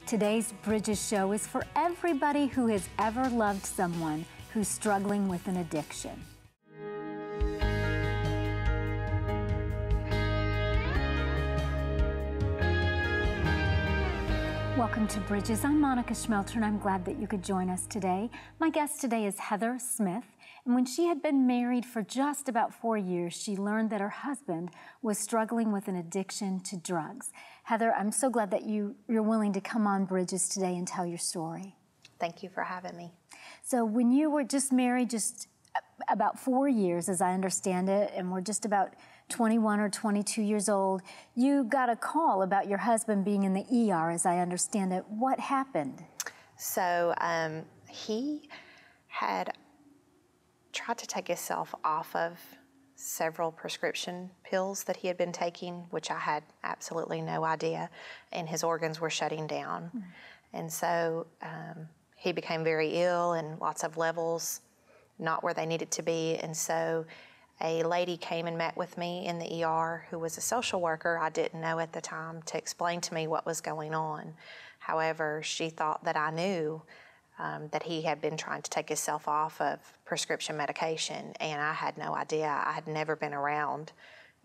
Today's Bridges show is for everybody who has ever loved someone who's struggling with an addiction. Welcome to Bridges. I'm Monica Schmelter, and I'm glad that you could join us today. My guest today is Heather Smith, and when she had been married for just about 4 years, she learned that her husband was struggling with an addiction to drugs. Heather, I'm so glad that you're willing to come on Bridges today and tell your story. Thank you for having me. So when you were just married just about 4 years, as I understand it, and we're just about 21 or 22 years old, you got a call about your husband being in the ER, as I understand it. What happened? So he had tried to take himself off of several prescription pills that he had been taking, which I had absolutely no idea, and his organs were shutting down. Mm. And so he became very ill and lots of levels not where they needed to be. And so a lady came and met with me in the ER who was a social worker I didn't know at the time to explain to me what was going on. However, she thought that I knew that he had been trying to take himself off of prescription medication, and I had no idea. I had never been around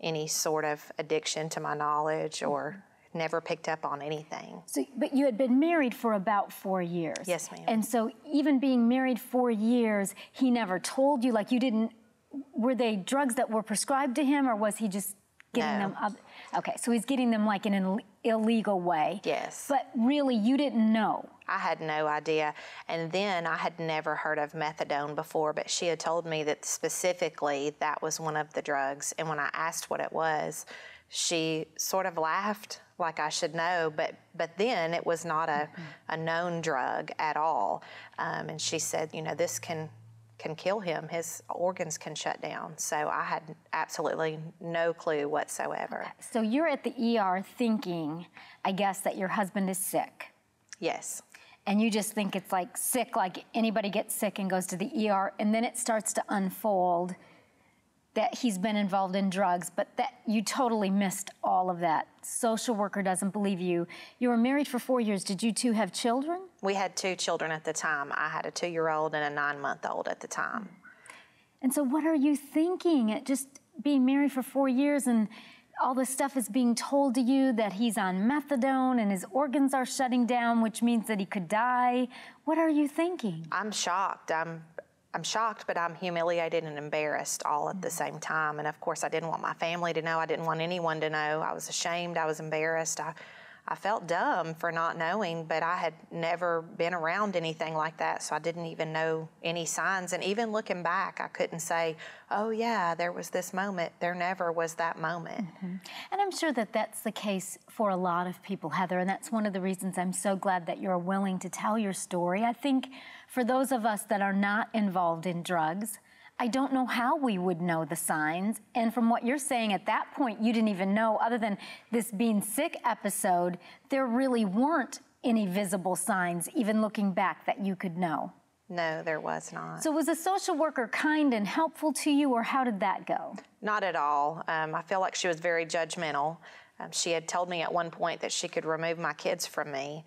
any sort of addiction to my knowledge or never picked up on anything. So, but you had been married for about 4 years. Yes, ma'am. And so even being married 4 years, he never told you, like you didn't, were they drugs that were prescribed to him, or was he just getting them up? Okay, so he's getting them like in an illegal way. Yes. But really, you didn't know. I had no idea. And then I had never heard of methadone before, but she had told me that specifically that was one of the drugs. And when I asked what it was, she sort of laughed like I should know, but then it was not a known drug at all. And she said, you know, this can kill him. His organs can shut down. So I had absolutely no clue whatsoever. Okay. So you're at the ER thinking, I guess, that your husband is sick. Yes. And you just think it's like sick, like anybody gets sick and goes to the ER, and then it starts to unfold that he's been involved in drugs, but that you totally missed all of that. Social worker doesn't believe you. You were married for 4 years. Did you two have children? We had 2 children at the time. I had a 2-year-old and a 9-month-old at the time. And so what are you thinking at just being married for 4 years, and all this stuff is being told to you that he's on methadone and his organs are shutting down, which means that he could die? What are you thinking? I'm shocked. I'm shocked, but I'm humiliated and embarrassed all at the same time. And of course, I didn't want my family to know. I didn't want anyone to know. I was ashamed. I was embarrassed. I felt dumb for not knowing, but I had never been around anything like that, so I didn't even know any signs. And even looking back, I couldn't say, oh yeah, there was this moment. There never was that moment. Mm-hmm. And I'm sure that that's the case for a lot of people, Heather, and that's one of the reasons I'm so glad that you're willing to tell your story. I think for those of us that are not involved in drugs, I don't know how we would know the signs. And from what you're saying, at that point, you didn't even know, other than this being sick episode, there really weren't any visible signs, even looking back, that you could know. No, there was not. So was a social worker kind and helpful to you, or how did that go? Not at all. I feel like she was very judgmental. She had told me at one point that she could remove my kids from me,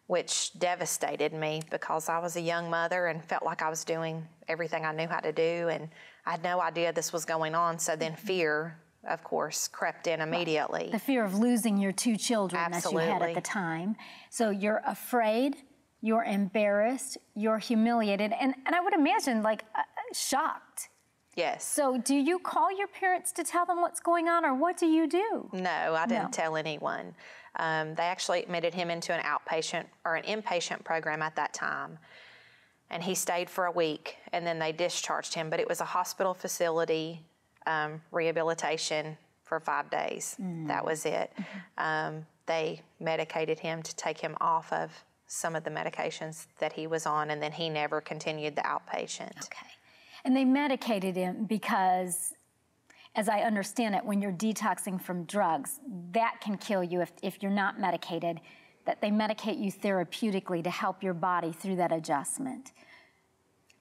which devastated me because I was a young mother and felt like I was doing everything I knew how to do, and I had no idea this was going on. So then fear, of course, crept in immediately. The fear of losing your 2 children Absolutely. that you had at the time. So you're afraid, you're embarrassed, you're humiliated, and I would imagine like shocked. Yes. So do you call your parents to tell them what's going on, or what do you do? No, I didn't tell anyone. They actually admitted him into an outpatient or an inpatient program at that time. And he stayed for a week, and then they discharged him. But it was a hospital facility rehabilitation for 5 days. That was it. They medicated him to take him off of some of the medications that he was on, and then he never continued the outpatient. Okay. And they medicated him because, as I understand it, when you're detoxing from drugs, that can kill you if you're not medicated, that they medicate you therapeutically to help your body through that adjustment.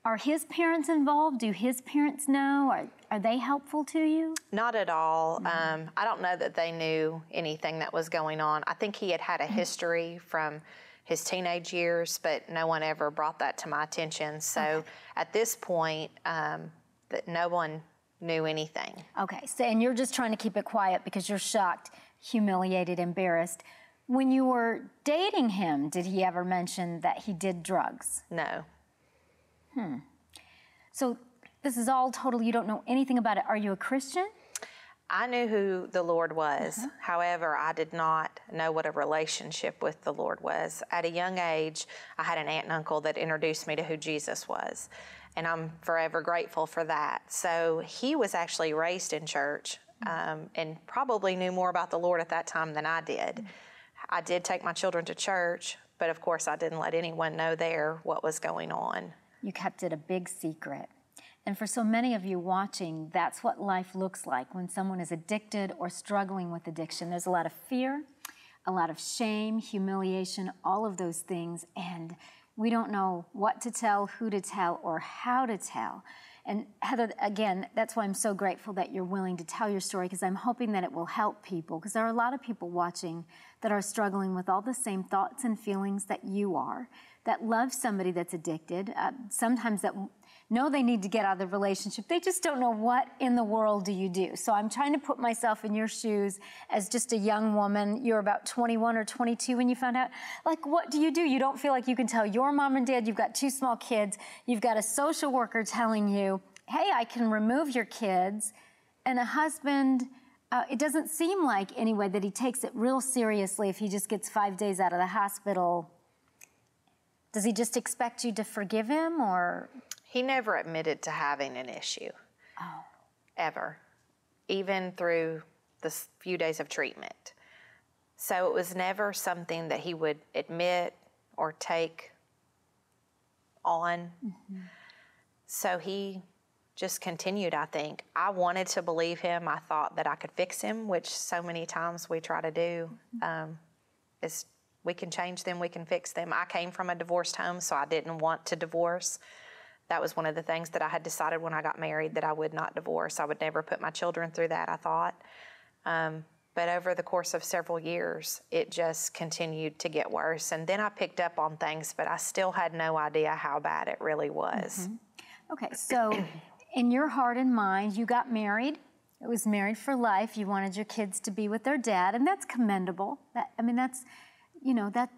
Are his parents involved? Do his parents know? Are they helpful to you? Not at all. I don't know that they knew anything that was going on. I think he had had a history from his teenage years, but no one ever brought that to my attention. So at this point, that no one knew anything. Okay, so, and you're just trying to keep it quiet because you're shocked, humiliated, embarrassed. When you were dating him, did he ever mention that he did drugs? No. So this is all total, you don't know anything about it. Are you a Christian? I knew who the Lord was. However, I did not know what a relationship with the Lord was. At a young age, I had an aunt and uncle that introduced me to who Jesus was, and I'm forever grateful for that. So he was actually raised in church and probably knew more about the Lord at that time than I did. I did take my children to church, but of course I didn't let anyone know there what was going on. You kept it a big secret. And for so many of you watching, that's what life looks like when someone is addicted or struggling with addiction. There's a lot of fear, a lot of shame, humiliation, all of those things, and we don't know what to tell, who to tell, or how to tell. And Heather, again, that's why I'm so grateful that you're willing to tell your story, because I'm hoping that it will help people, because there are a lot of people watching that are struggling with all the same thoughts and feelings that you are, that love somebody that's addicted, sometimes that know they need to get out of the relationship. They just don't know what in the world do you do. So I'm trying to put myself in your shoes as just a young woman. You're about 21 or 22 when you found out. Like, what do? You don't feel like you can tell your mom and dad, you've got 2 small kids, you've got a social worker telling you, hey, I can remove your kids, and a husband, it doesn't seem like anyway that he takes it real seriously if he just gets 5 days out of the hospital. Does he just expect you to forgive him, or? He never admitted to having an issue, ever, even through the few days of treatment. So it was never something that he would admit or take on. So he just continued, I think. I wanted to believe him. I thought that I could fix him, which so many times we try to do. Is we can change them, we can fix them. I came from a divorced home, so I didn't want to divorce. That was one of the things that I had decided when I got married, that I would not divorce. I would never put my children through that, I thought. But over the course of several years, it just continued to get worse. And then I picked up on things, but I still had no idea how bad it really was. Okay, so in your heart and mind, you got married. It was married for life. You wanted your kids to be with their dad, and that's commendable. That's,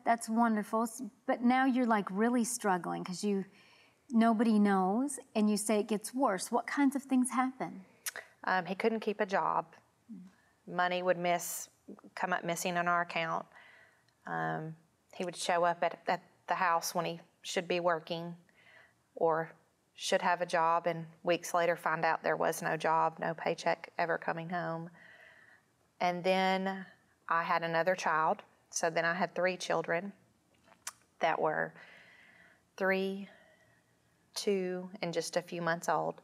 that's wonderful. But now you're like really struggling because nobody knows, and you say it gets worse. What kinds of things happen? He couldn't keep a job. Money would come up missing on our account. He would show up at the house when he should be working or should have a job, and weeks later find out there was no job, no paycheck ever coming home. And then I had another child. So then I had 3 children that were 3, 2, and just a few months old.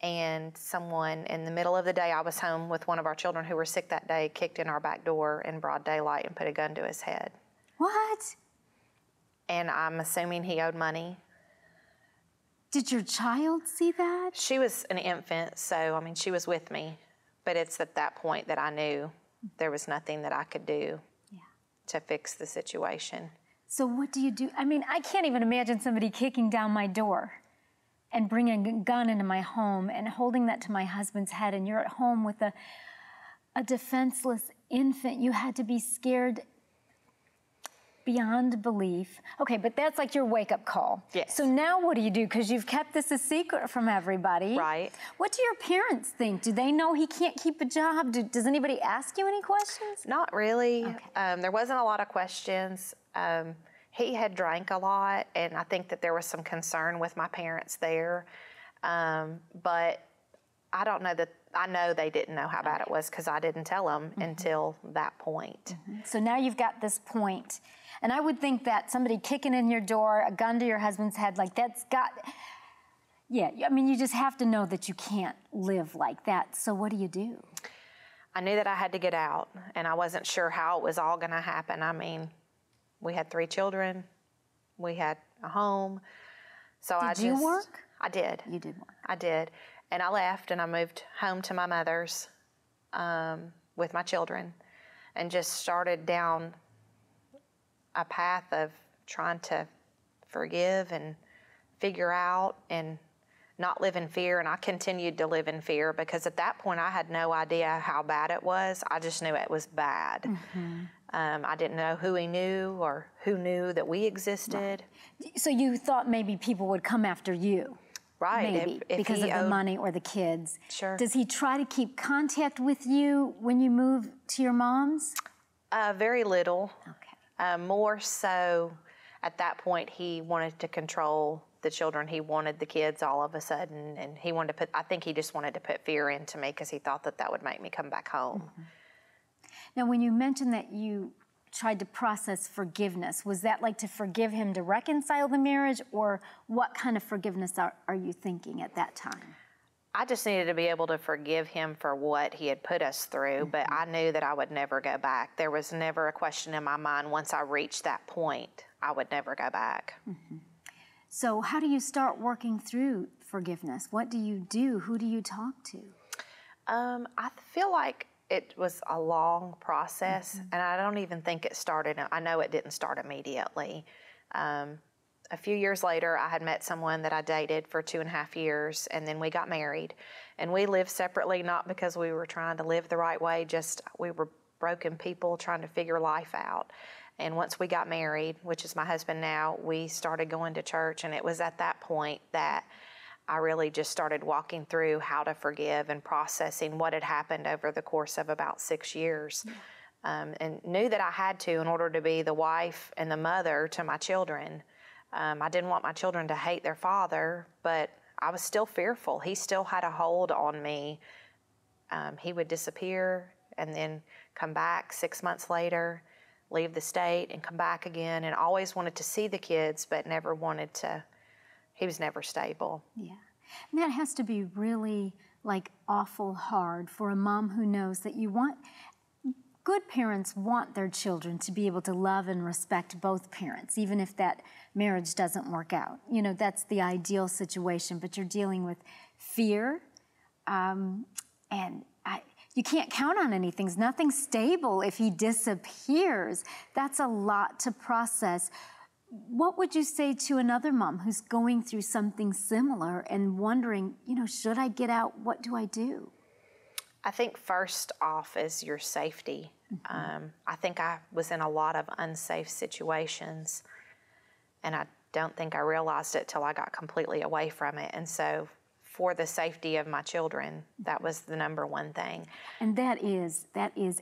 And someone in the middle of the day, I was home with one of our children who were sick that day, kicked in our back door in broad daylight and put a gun to his head. What? And I'm assuming he owed money. Did your child see that? She was an infant, so she was with me. But it's at that point that I knew there was nothing that I could do to fix the situation. So what do you do? I can't even imagine somebody kicking down my door and bringing a gun into my home and holding that to my husband's head, and you're at home with a defenseless infant. You had to be scared beyond belief. Okay, but that's like your wake-up call. Yes. So now what do you do? Because you've kept this a secret from everybody. Right. What do your parents think? Do they know he can't keep a job? Does anybody ask you any questions? Not really. Okay. There wasn't a lot of questions. He had drank a lot, and I think that there was some concern with my parents there. But I don't know that, I know they didn't know how bad it was because I didn't tell them until that point. So now you've got this point. And I would think that somebody kicking in your door, a gun to your husband's head, like that's got, you just have to know that you can't live like that. So what do? I knew that I had to get out, and I wasn't sure how it was all going to happen. We had 3 children. We had a home. So Did you work? I did. You did work. I did. And I left, and I moved home to my mother's with my children and just started down a path of trying to forgive and figure out and not live in fear. And I continued to live in fear because at that point I had no idea how bad it was. I just knew it was bad. I didn't know who he knew or who knew that we existed. Right. So you thought maybe people would come after you. Right. Maybe if because of the money or the kids. Sure. Does he try to keep contact with you when you move to your mom's? Very little. Okay. More so at that point he wanted to control the children. He wanted the kids all of a sudden, and he wanted to put, I think he just wanted to put fear into me because he thought that that would make me come back home. Now, when you mentioned that you tried to process forgiveness, was that like to forgive him to reconcile the marriage, or what kind of forgiveness are you thinking at that time? I just needed to be able to forgive him for what he had put us through, but I knew that I would never go back. There was never a question in my mind once I reached that point, I would never go back. So how do you start working through forgiveness? What do you do? Who do you talk to? I feel like it was a long process, and I don't even think it started. I know it didn't start immediately. A few years later, I had met someone that I dated for 2.5 years, and then we got married. And we lived separately, not because we were trying to live the right way, just we were broken people trying to figure life out. And once we got married, which is my husband now, we started going to church, and it was at that point that I really just started walking through how to forgive and processing what had happened over the course of about 6 years. And knew that I had to in order to be the wife and the mother to my children. I didn't want my children to hate their father, but I was still fearful. He still had a hold on me. He would disappear and then come back 6 months later, leave the state and come back again, and always wanted to see the kids, but never wanted to. He was never stable. Yeah. And that has to be really like awful hard for a mom who knows that good parents want their children to be able to love and respect both parents, even if that marriage doesn't work out. You know, that's the ideal situation, but you're dealing with fear, and you can't count on anything. Nothing's stable if he disappears. That's a lot to process. What would you say to another mom who's going through something similar and wondering, you know, should I get out? What do I do? I think first off is your safety. I think I was in a lot of unsafe situations, and I don't think I realized it till I got completely away from it. And so for the safety of my children, that was the number one thing. And that is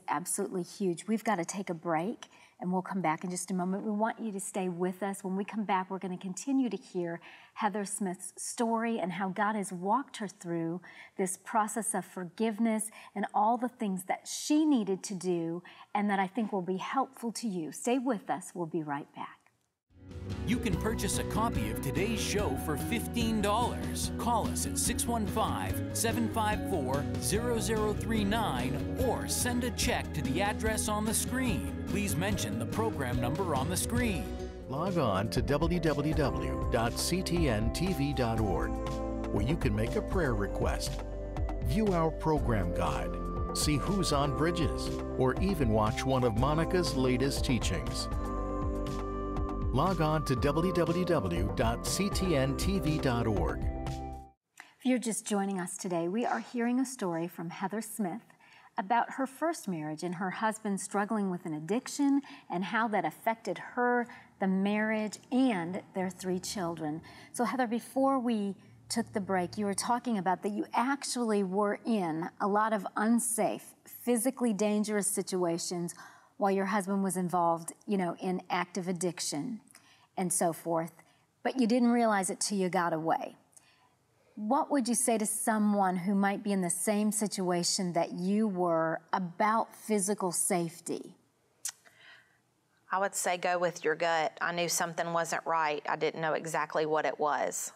absolutely huge. We've got to take a break, and we'll come back in just a moment. We want you to stay with us. When we come back, we're going to continue to hear Heather Smith's story and how God has walked her through this process of forgiveness and all the things that she needed to do and that I think will be helpful to you. Stay with us. We'll be right back. You can purchase a copy of today's show for $15. Call us at 615-754-0039 or send a check to the address on the screen. Please mention the program number on the screen. Log on to www.ctntv.org, where you can make a prayer request, view our program guide, see who's on bridges, or even watch one of Monica's latest teachings. Log on to www.ctntv.org. If you're just joining us today, we are hearing a story from Heather Smith about her first marriage and her husband struggling with an addiction and how that affected her, the marriage, and their 3 children. So Heather, before we took the break, you were talking about that you actually were in a lot of unsafe, physically dangerous situations while your husband was involved, you know, in active addiction and so forth, but you didn't realize it till you got away. What would you say to someone who might be in the same situation that you were about physical safety? I would say go with your gut. I knew something wasn't right. I didn't know exactly what it was,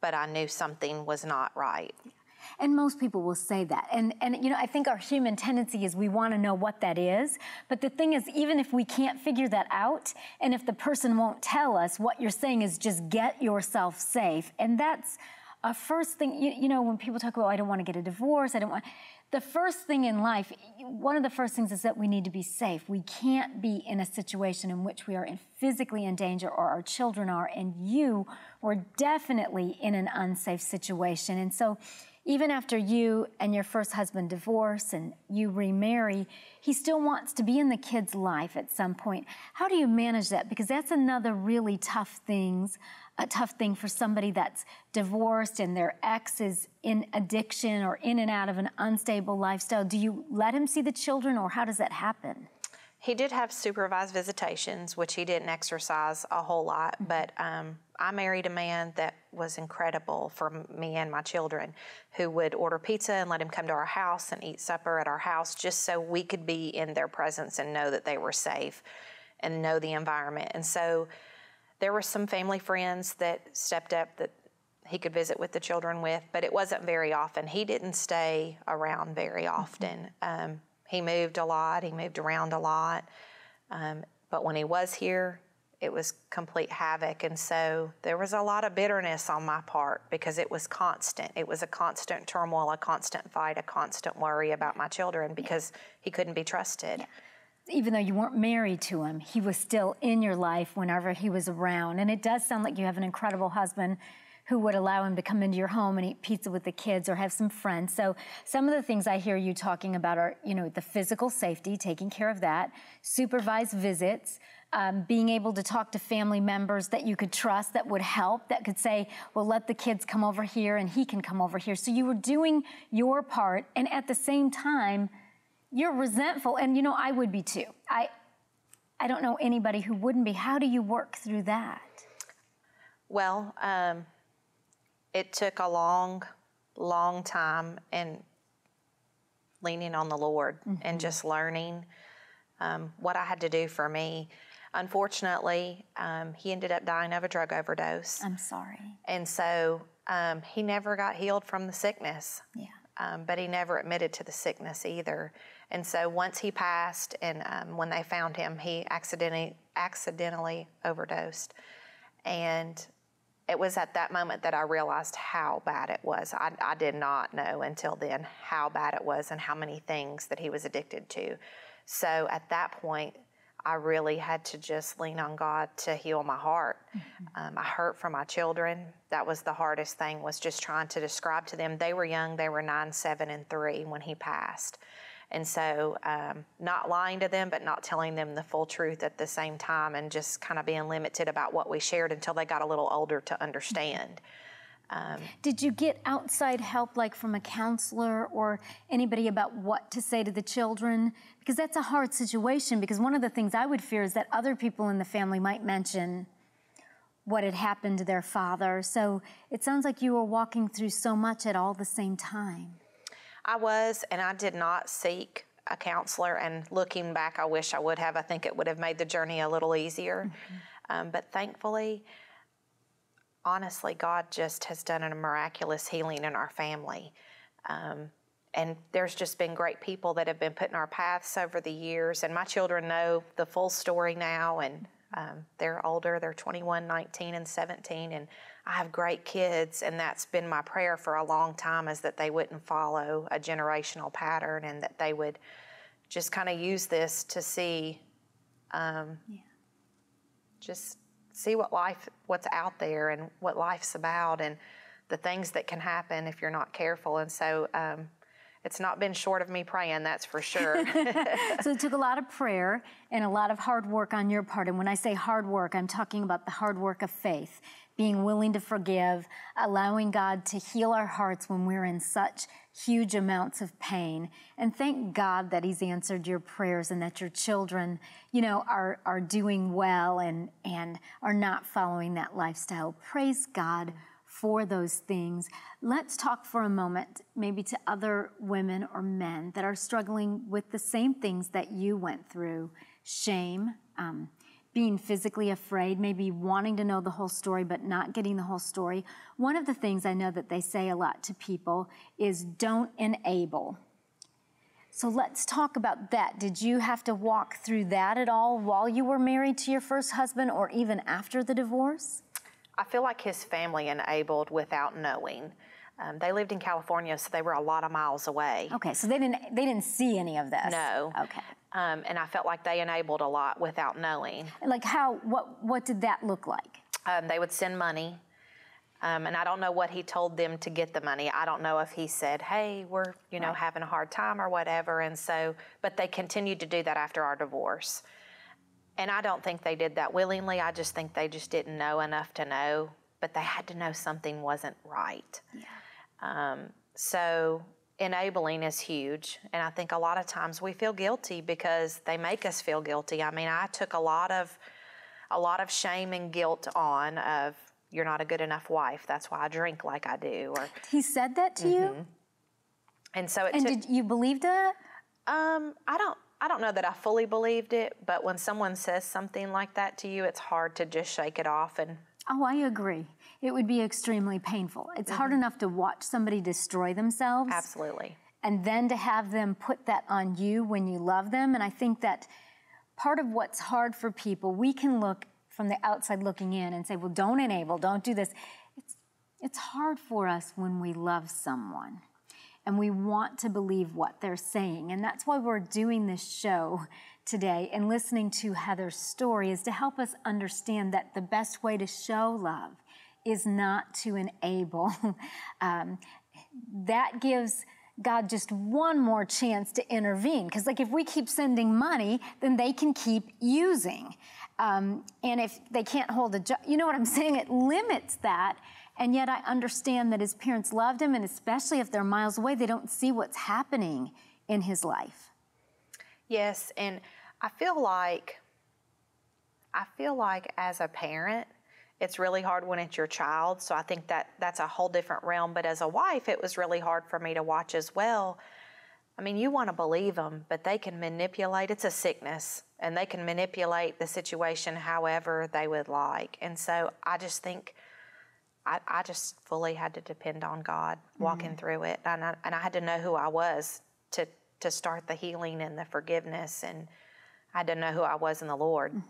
but I knew something was not right. And most people will say that. And you know, I think our human tendency is we want to know what that is. But the thing is, even if we can't figure that out, and if the person won't tell us, what you're saying is just get yourself safe. And that's a first thing, you know, when people talk about, oh, I don't want to get a divorce, I don't want, the first thing in life, one of the first things is that we need to be safe. We can't be in a situation in which we are physically in danger, or our children are, and you were definitely in an unsafe situation. And so even after you and your first husband divorce and you remarry, he still wants to be in the kid's life at some point. How do you manage that? Because that's another really tough thing for somebody that's divorced and their ex is in addiction or in and out of an unstable lifestyle. Do you let him see the children, or how does that happen? He did have supervised visitations, which he didn't exercise a whole lot, but I married a man that was incredible for me and my children, who would order pizza and let him come to our house and eat supper at our house just so we could be in their presence and know that they were safe and know the environment. And so there were some family friends that stepped up that he could visit with the children with, but it wasn't very often. He didn't stay around very often. He moved a lot, he moved around a lot, but when he was here, it was complete havoc. And so there was a lot of bitterness on my part because it was constant. It was a constant turmoil, a constant fight, a constant worry about my children because he couldn't be trusted. Yeah. Even though you weren't married to him, he was still in your life whenever he was around. And it does sound like you have an incredible husband who would allow him to come into your home and eat pizza with the kids or have some friends. So some of the things I hear you talking about are, the physical safety, taking care of that, supervised visits, being able to talk to family members that you could trust, that would help, that could say, well, let the kids come over here and he can come over here. So you were doing your part, and at the same time, you're resentful, and I would be too. I don't know anybody who wouldn't be. How do you work through that? Well, it took a long, long time and leaning on the Lord and just learning what I had to do for me. Unfortunately, he ended up dying of a drug overdose. I'm sorry. And so he never got healed from the sickness. Yeah. But he never admitted to the sickness either. And so once he passed, and when they found him, he accidentally overdosed. And it was at that moment that I realized how bad it was. I did not know until then how bad it was and how many things that he was addicted to. So at that point, I really had to just lean on God to heal my heart. I hurt for my children. That was the hardest thing, was just trying to describe to them. They were young. They were 9, 7, and 3 when he passed. And so not lying to them, but not telling them the full truth at the same time, and just kind of being limited about what we shared until they got a little older to understand. Did you get outside help, like from a counselor or anybody, about what to say to the children? Because that's a hard situation, because one of the things I would fear is that other people in the family might mention what had happened to their father. So it sounds like you were walking through so much at all the same time. I was, and I did not seek a counselor, and looking back, I wish I would have. I think it would have made the journey a little easier. But thankfully, honestly, God just has done a miraculous healing in our family. And there's just been great people that have been put in our paths over the years. And my children know the full story now, and they're older. They're 21, 19, and 17. And I have great kids, and that's been my prayer for a long time, is that they wouldn't follow a generational pattern, and that they would just kind of use this to see, just see what's out there and what life's about, and the things that can happen if you're not careful. And so it's not been short of me praying, that's for sure. So it took a lot of prayer and a lot of hard work on your part. And when I say hard work, I'm talking about the hard work of faith, being willing to forgive, allowing God to heal our hearts when we're in such huge amounts of pain. And thank God that He's answered your prayers, and that your children, are doing well and are not following that lifestyle. Praise God for those things. Let's talk for a moment maybe to other women or men that are struggling with the same things that you went through. Shame, being physically afraid, maybe wanting to know the whole story but not getting the whole story. One of the things I know that they say a lot to people is don't enable. So let's talk about that. Did you have to walk through that at all while you were married to your first husband, or even after the divorce? I feel like his family enabled without knowing. They lived in California, so they were a lot of miles away. Okay, so they didn't see any of this. No. Okay. And I felt like they enabled a lot without knowing. Like what did that look like? They would send money, and I don't know what he told them to get the money. I don't know if he said, hey, we're, having a hard time or whatever. And so, but they continued to do that after our divorce. And I don't think they did that willingly. I just think they just didn't know enough to know, but they had to know something wasn't right. Yeah. So enabling is huge. And I think a lot of times we feel guilty because they make us feel guilty. I mean, I took a lot of shame and guilt on of, you're not a good enough wife. That's why I drink like I do. Or he said that to you? And so did you believe that? I don't know that I fully believed it, but when someone says something like that to you, it's hard to just shake it off. And oh, I agree. It would be extremely painful. It's hard enough to watch somebody destroy themselves. Absolutely. And then to have them put that on you when you love them. And I think that part of what's hard for people, we can look from the outside looking in and say, well, don't enable, don't do this. It's hard for us when we love someone and we want to believe what they're saying. And that's why we're doing this show today and listening to Heather's story, is to help us understand that the best way to show love is not to enable. That gives God just one more chance to intervene. Because like if we keep sending money, then they can keep using. And if they can't hold a job, you know what I'm saying? It limits that. And yet I understand that his parents loved him, and especially if they're miles away, they don't see what's happening in his life. Yes, and I feel like as a parent, it's really hard when it's your child. So I think that's a whole different realm. But as a wife, it was really hard for me to watch as well. I mean, you want to believe them, but they can manipulate. It's a sickness, and they can manipulate the situation however they would like. And so I just think I just fully had to depend on God walking through it. And I had to know who I was to start the healing and the forgiveness, and I had to know who I was in the Lord.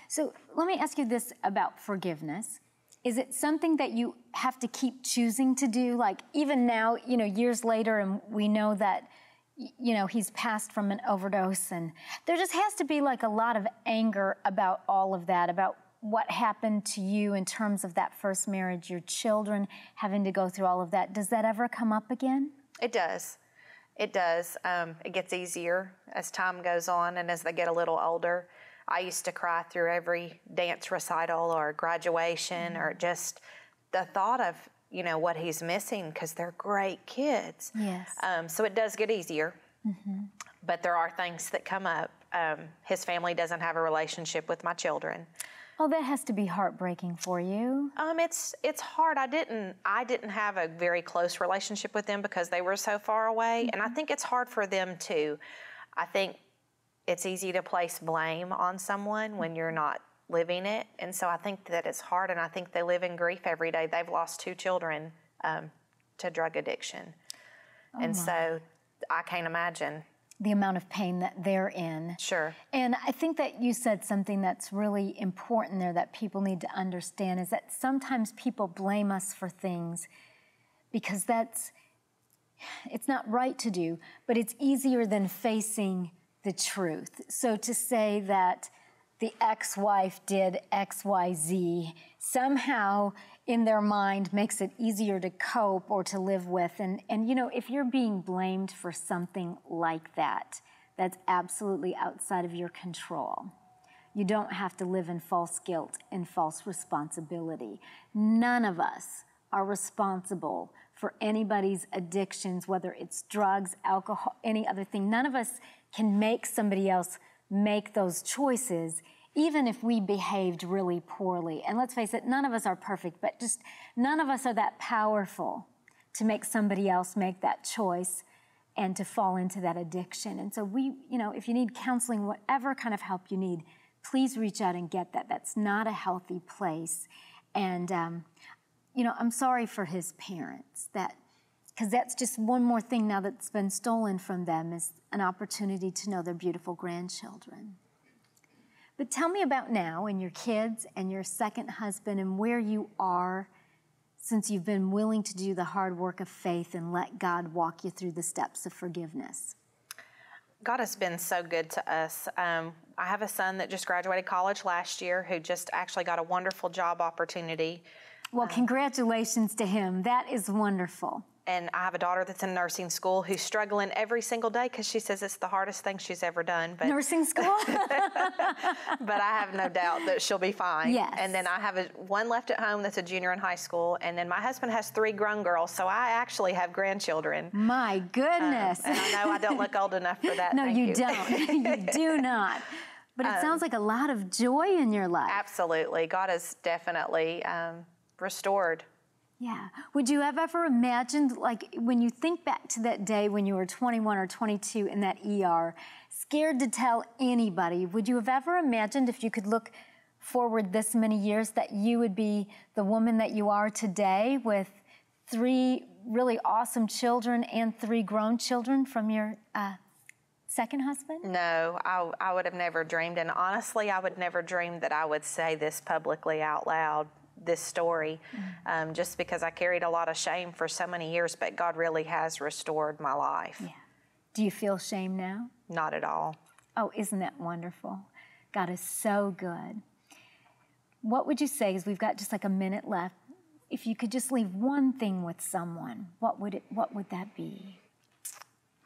So let me ask you this about forgiveness. Is it something that you have to keep choosing to do? Like even now, years later, and we know that, he's passed from an overdose, and there just has to be like a lot of anger about all of that, about what happened to you in terms of that first marriage, your children having to go through all of that. Does that ever come up again? It does. It does. It gets easier as time goes on and as they get a little older. I used to cry through every dance recital or graduation or just the thought of, what he's missing, because they're great kids. Yes. So it does get easier. But there are things that come up. His family doesn't have a relationship with my children. Oh, that has to be heartbreaking for you. It's hard. I didn't have a very close relationship with them because they were so far away, and I think it's hard for them too. I think it's easy to place blame on someone when you're not living it, and so I think that it's hard, and I think they live in grief every day. They've lost 2 children to drug addiction, so I can't imagine the amount of pain that they're in. Sure. And I think that you said something that's really important there that people need to understand, is that sometimes people blame us for things because it's not right to do, but it's easier than facing the truth. So to say that the ex-wife did X, Y, Z somehow in their mind makes it easier to cope or to live with. And if you're being blamed for something like that, that's absolutely outside of your control. You don't have to live in false guilt and false responsibility. None of us are responsible for anybody's addictions, whether it's drugs, alcohol, any other thing. None of us can make somebody else make those choices, even if we behaved really poorly. And let's face it, none of us are perfect, but just none of us are that powerful to make somebody else make that choice and to fall into that addiction. And so if you need counseling, whatever kind of help you need, please reach out and get that. That's not a healthy place. And, I'm sorry for his parents, because that's just one more thing now that's been stolen from them, is an opportunity to know their beautiful grandchildren. But tell me about now and your kids and your second husband and where you are since you've been willing to do the hard work of faith and let God walk you through the steps of forgiveness? God has been so good to us. I have a son that just graduated college last year who just actually got a wonderful job opportunity. Well, congratulations to him. That is wonderful. And I have a daughter that's in nursing school who's struggling every single day because she says it's the hardest thing she's ever done. But, nursing school? but I have no doubt that she'll be fine. Yes. And then I have one left at home that's a junior in high school. And then my husband has 3 grown girls, so I actually have grandchildren. My goodness. And I know I don't look old enough for that. No, Thank you don't. You do not. But it sounds like a lot of joy in your life. Absolutely. God has definitely restored. Yeah. Would you have ever imagined, like, when you think back to that day when you were 21 or 22 in that ER, scared to tell anybody, would you have ever imagined, if you could look forward this many years, that you would be the woman that you are today with 3 really awesome children and 3 grown children from your second husband? No, I would have never dreamed. And honestly, I would never dream that I would say this publicly out loud, this story, just because I carried a lot of shame for so many years, but God really has restored my life. Yeah. Do you feel shame now? Not at all. Oh, isn't that wonderful? God is so good. What would you say, as we've got just like a minute left, if you could just leave one thing with someone, what would that be?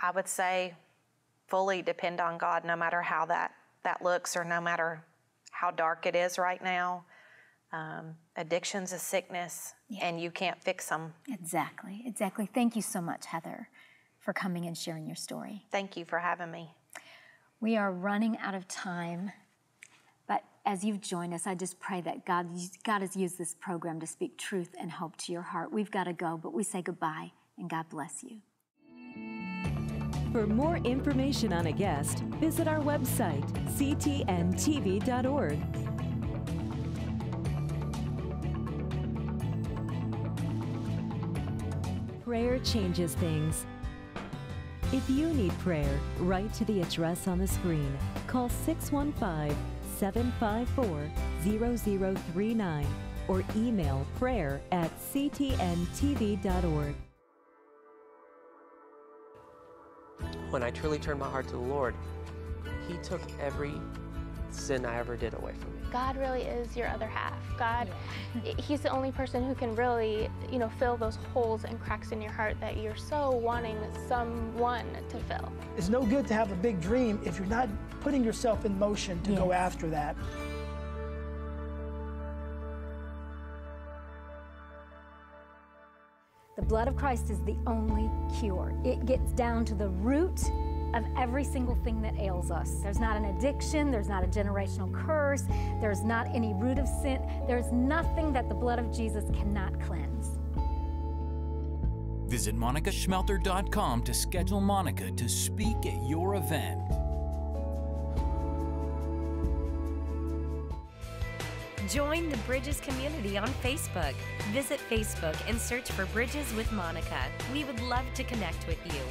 I would say fully depend on God, no matter how that looks, or no matter how dark it is right now. Addiction's a sickness, and you can't fix them. Exactly, exactly. Thank you so much, Heather, for coming and sharing your story. Thank you for having me. We are running out of time, but as you've joined us, I just pray that God has used this program to speak truth and hope to your heart. We've got to go, but we say goodbye, and God bless you. For more information on a guest, visit our website, ctntv.org. Prayer changes things. If you need prayer, write to the address on the screen. Call 615-754-0039 or email prayer@ctntv.org. When I truly turned my heart to the Lord, He took every sin I ever did away from me. God really is your other half. God, He's the only person who can really, fill those holes and cracks in your heart that you're so wanting someone to fill. It's no good to have a big dream if you're not putting yourself in motion to go after that. The blood of Christ is the only cure. It gets down to the root of every single thing that ails us. There's not an addiction, there's not a generational curse, there's not any root of sin, there's nothing that the blood of Jesus cannot cleanse. Visit monicaschmelter.com to schedule Monica to speak at your event. Join the Bridges community on Facebook. Visit Facebook and search for Bridges with Monica. We would love to connect with you.